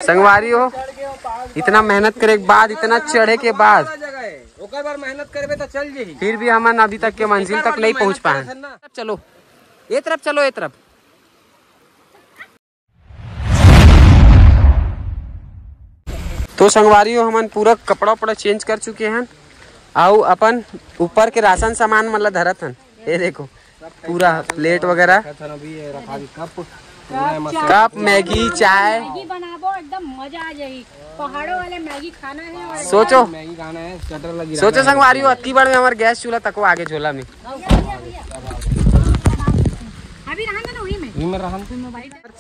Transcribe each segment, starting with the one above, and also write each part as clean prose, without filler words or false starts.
संगवारी हो, इतना मेहनत करे के बाद, इतना चढ़े के बाद मेहनत करबे तो चल जाही, फिर भी हम अभी तक के मंजिल तक नहीं पहुंच पाए। चलो ये तरफ, चलो ये तरफ। तो संगवारी हो, हम पूरा कपड़ा उपड़ा चेंज कर चुके हैं और अपन ऊपर के राशन सामान मतलब धरत हन। ये देखो पूरा प्लेट वगैरह, कप, मैगी, चाय, मैगी बनाबो, एकदम मजा आ जाएगी। पहाड़ों वाले मैगी खाना है। सोचो मैगी खाना है, स्वेटर लगी। सोचो संगवारी हो, अत्ती बार में हमारे गैस चूल्हा तक आगे झोला में।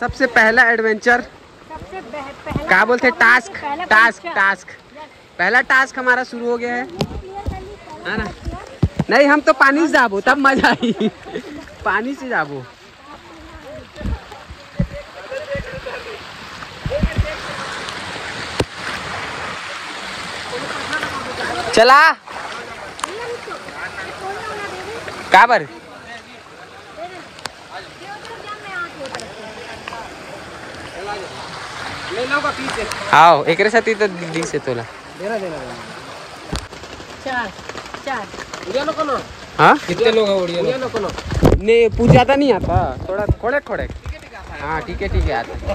सबसे पहला एडवेंचर, क्या बोलते, टास्क टास्क टास्क पहला टास्क हमारा शुरू हो गया है ना। नहीं, हम तो पानी से जाबो तब मजा आई। पानी से जाबो। चला काबर आओ एक साथी तो दीदी से तोला हाँ कितने लोग हैं? नहीं पूछ ज्यादा नहीं आता, थोड़ा खोड़े खोड़े। हाँ ठीक है आता।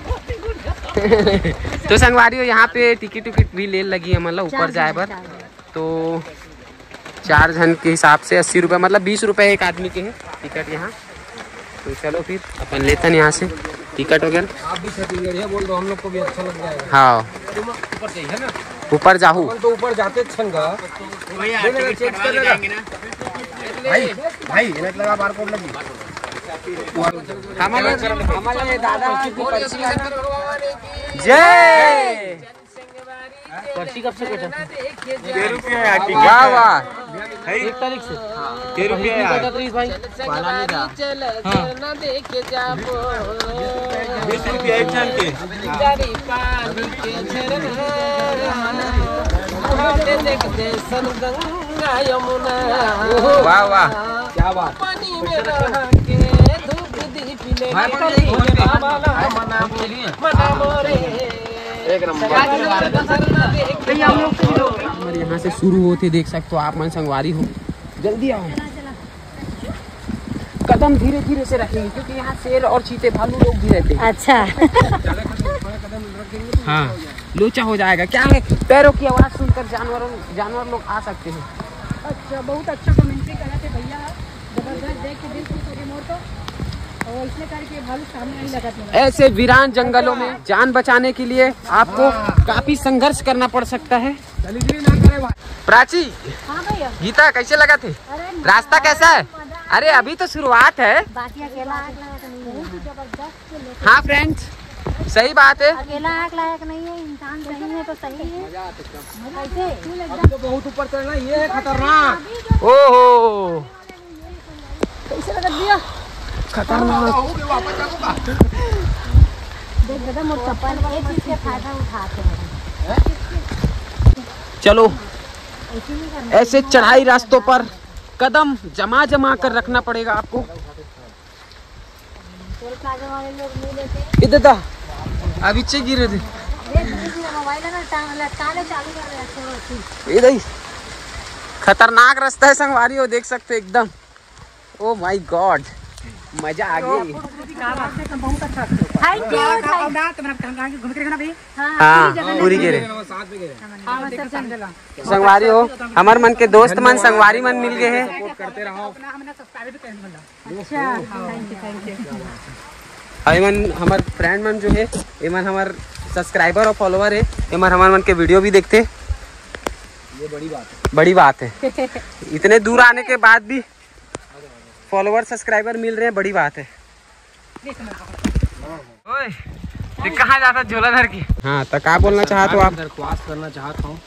तो संगवारी हो, यहाँ पे टिकट विकट भी ले लगी है, मतलब ऊपर जाए पर तो 4 जन के हिसाब से 80 रुपये, मतलब 20 रुपये एक आदमी के है टिकट यहाँ। तो चलो फिर अपन लेते हैं यहाँ से टिकट वगैरह। आप भी छत्तीसगढ़ बोल दो, हम लोग को भी अच्छा लग जाएगा। हाँ तुम ऊपर चाहिए ना, ऊपर जाहू तो ऊपर जाते छंगा भाई इन्हें लगा बारकोड लगी। हमारे दादा जय पर्ची कब से कटा? 10 रुपये। वाह वाह, 1 तारीख से 10 रुपये भाई। 20 रुपये एक जन के। वाह वाह, क्या बात। एक नंबर। यहाँ से शुरू होते देख सकते हो आप मन संगवारी हो, जल्दी आओ। कदम धीरे धीरे से रखेंगे क्योंकि यहाँ शेर और चीते भालू लोग भी रहते हैं। अच्छा। हाँ लोचा हो जाएगा, क्या है पैरों की आवाज सुनकर जानवर लोग आ सकते हैं। अच्छा, बहुत अच्छा कमेंट्री करा थे भैया, जबरदस्त, देख के दिल खुश हो गया मोर तो। और इसने करके भालू सामने नहीं लगा था। ऐसे वीरान जंगलों में जान बचाने के लिए आपको काफी संघर्ष करना पड़ सकता है। प्राची, हाँ भैया, गीता कैसे लगा थे? रास्ता कैसा है? अरे अभी तो शुरुआत है। बाकी अकेला आग लायक नहीं है। जबरदस्त। हाँ फ्रेंड्स, सही बात है। अकेला आग लायक नहीं है, इंसान सही है तो सही है। तो बहुत ऊपर चढ़ना, ये है खतरनाक। ओहो कैसे लगा दिया? खतरनाक। देख दादा, मोर चप्पल एक चीज के फायदा उठाते हैं। चलो ऐसे चढ़ाई रास्तों पर कदम जमा जमा कर रखना पड़ेगा आपको। टोल प्लाजा वाले लोग नहीं लेते। इधर था अभी चे गिरे थे। मोबाइल में लटकाने चालू कर रहे हैं। इधर ही खतरनाक रास्ता है संगवारी हो, देख सकते हो एकदम। ओ माय गॉड, मजा आ गई। हाँ पूरी गिरे। संगवारी हो, हमार मन के दोस्त मन संगवारी मन मिल गए हैं। करते रहो। एमन हमार फ्रेंड मन जो है, एमन हमार सब्सक्राइबर और फॉलोवर है, एमन हमार मन के वीडियो भी देखते। ये बड़ी बात है। इतने दूर आने के बाद भी फॉलोवर सब्सक्राइबर मिल रहे हैं, बड़ी बात है। ओए, कहाँ जाता झोलाधर की? हाँ तो क्या बोलना चाहते हो आप? दरख्वास्त करना चाहता हूँ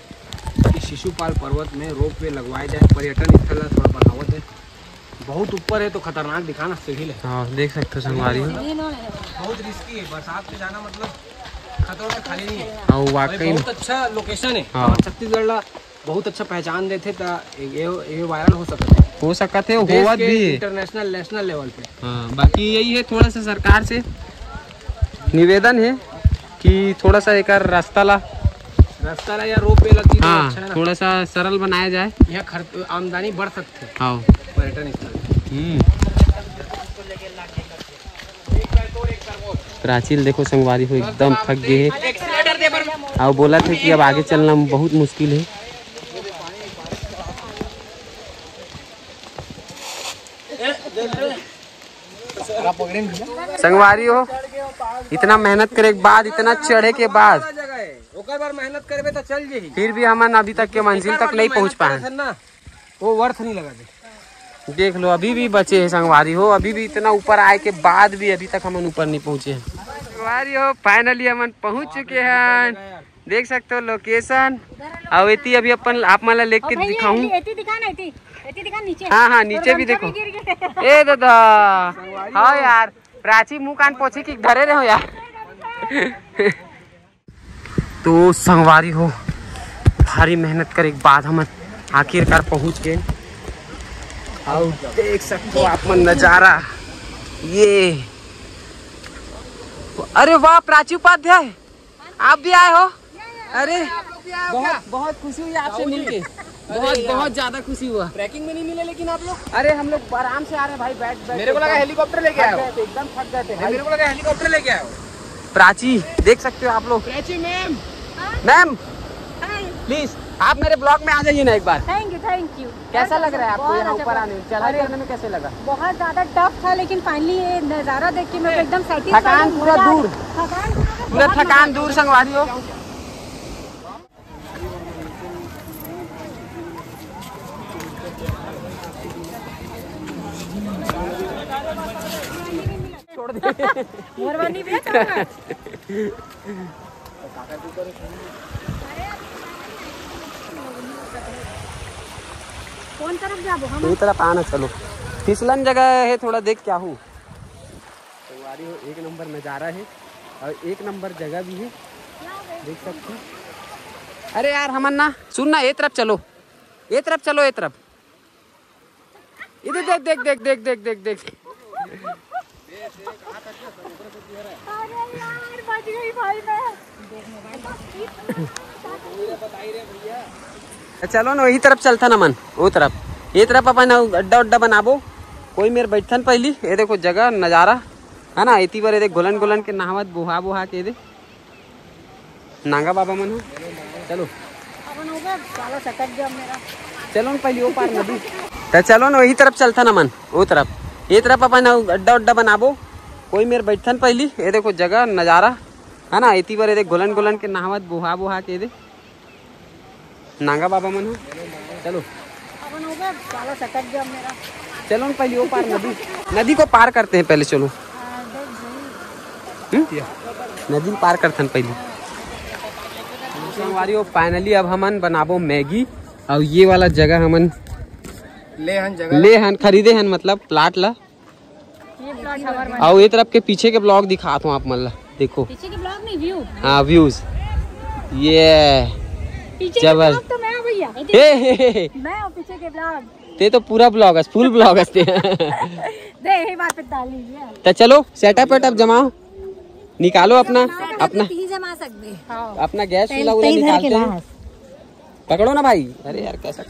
कि शिशुपाल पर्वत में रोप वे लगवाए जाए, पर्यटन स्थल थोड़ा बढ़ावा दे। बहुत ऊपर है तो खतरनाक दिखाना, सीढ़ी ले। हाँ देख सकते हो संगवारी हो, बहुत रिस्की है, बरसात में जाना मतलब खतरों से खाली नहीं है। और वाकई बहुत अच्छा लोकेशन है। हाँ। छत्तीसगढ़ बहुत अच्छा पहचान देते तो ये वायरल हो सकते हो होवत भी है इंटरनेशनल नेशनल लेवल पे। हाँ, बाकी यही है थोड़ा सा सरकार से निवेदन है कि थोड़ा सा एक रास्ता ला या रोप वे लगी तो हाँ अच्छा है ना। थोड़ा सा सरल बनाया जाए। यहाँ खर्च आमदनी बढ़ सकती है हाँ पर्यटन स्थल। प्राचीन देखो संगवारी हो एकदम थक गए है और बोला था कि अब आगे चलना बहुत मुश्किल है। संगवारी हो इतना मेहनत करे के बाद, इतना चढ़े के बाद बार मेहनत करबे तो चल जाही, फिर भी हमन अभी तक के मंजिल तक नहीं पहुंच पाए। वो वर्थ नहीं लगा दे। देख लो अभी भी बचे हैं संगवारी हो, अभी भी इतना ऊपर आए के बाद भी अभी तक हमन ऊपर नहीं पहुंचे हैं। संगवारी हो फाइनली हमन पहुंच चुके हैं, देख सकते हो लोकेशन। और इतनी अभी अपन आप मला लेके दिखाऊं। हाँ हाँ नीचे भी देखो। ए दादा हाँ यार प्राची मुंह कान पोछी की धरे रहो यार। तो संगवारी हो भारी मेहनत करे के बाद हम आखिरकार पहुंच गए और देख सकते हो आप मन नजारा ये। अरे वाह प्राची उपाध्याय आप भी आए हो। अरे बहुत बहुत खुशी हुई आपसे मिलके, बहुत ज्यादा खुशी हुआ। ट्रैकिंग में नहीं मिले लेकिन आप लोग? अरे हम लोग आराम से आ रहे हैं भाई, बैठ मेरे को लगा हेलीकॉप्टर लेके आए हो। एकदम थक गए थे। मेरे को लगा हेलीकॉप्टर लेके आए हो। प्राची देख सकते हो आप लोग। प्राची मैम, मैम प्लीज आप मेरे ब्लॉग में आ जाइए ना एक बार। Thank you. कैसा लग रहा है आपको यहाँ ऊपर आने में, चढ़ाई करने में कैसे लगा? बहुत ज्यादा टफ था लेकिन फाइनली ये नजारा देख के मैं एकदम सेटिस्फाइड। थकान पूरा दूर, पूरा थकान दूर संगवारी हो। छोड़ दे मेहरबानी भैया। कौन तरफ जाबो हम? ये तरफ आना चलो, फिसलन जगह है थोड़ा, देख क्या हूँ। संगवारी हो एक नंबर नज़ारा है और एक नंबर जगह भी है, देख सकते हो। अरे यार हमन ना सुन ना, ये तरफ चलो, ये तरफ चलो, ये तरफ इधर देख देख देख देख देख देख देख। अरे यार बच गई भाई मैं। चलो ना वही तरफ चलता ना मन, वो तरफ, ये तरफ अपन अड्डा उड्डा बनाबो। कोई मेरे बैठन पहली, ये देखो जगह नज़ारा है ना। इतनी बार देख गोलन गोलन के नहावत बुहा बुहा के दे नांगा बाबा मन हो। चलो अपन हो गया साला सटक गया मेरा। चलो ना पहली वो पार नदी, तो चलो ना वही तरफ चलता ना मन, वो तरफ, ये तरफ अपन अड्डा उड्डा बनाबो। कोई मेरे बैठन पहली, ये देखो जगह नज़ारा है ना। इतनी बार देख गोलन गोलन के नहावत बुहा बुहा के दे नांगा बाबा मन हो। चलो अपन हो गया साला सटक गया मेरा। चलो ना पहले वो पार नदी, नदी को पार करते हैं पहले। चलो नदी पार करते हैं पहले। संगवारी हो फाइनली अब हमन बनाबो मैगी। और ये वाला जगह हमन ले हन खरीदे हन, मतलब प्लाट ला। ये प्लॉट हमारा। और ये तरफ के पीछे के ब्लॉग दिखाता हूँ आप मन ला, देखो। पीछे के ब्लॉग नहीं, व्यू। हाँ व्यूज, ये पीछे के जबर। ब्लॉग तो मैं हूँ भैया। मैं हूँ पीछे के ब्लॉग। ते तो पूरा ब्लॉग है, फुल ब्लॉग है। दे यही बात पे डाल लीजिए। तो चलो सेटअप वेटअप जमाओ, निकालो अपना ही जमा सकते। अपना गैस चूल्हा निकालते हैं। पकड़ो ना भाई। अरे यार कैसा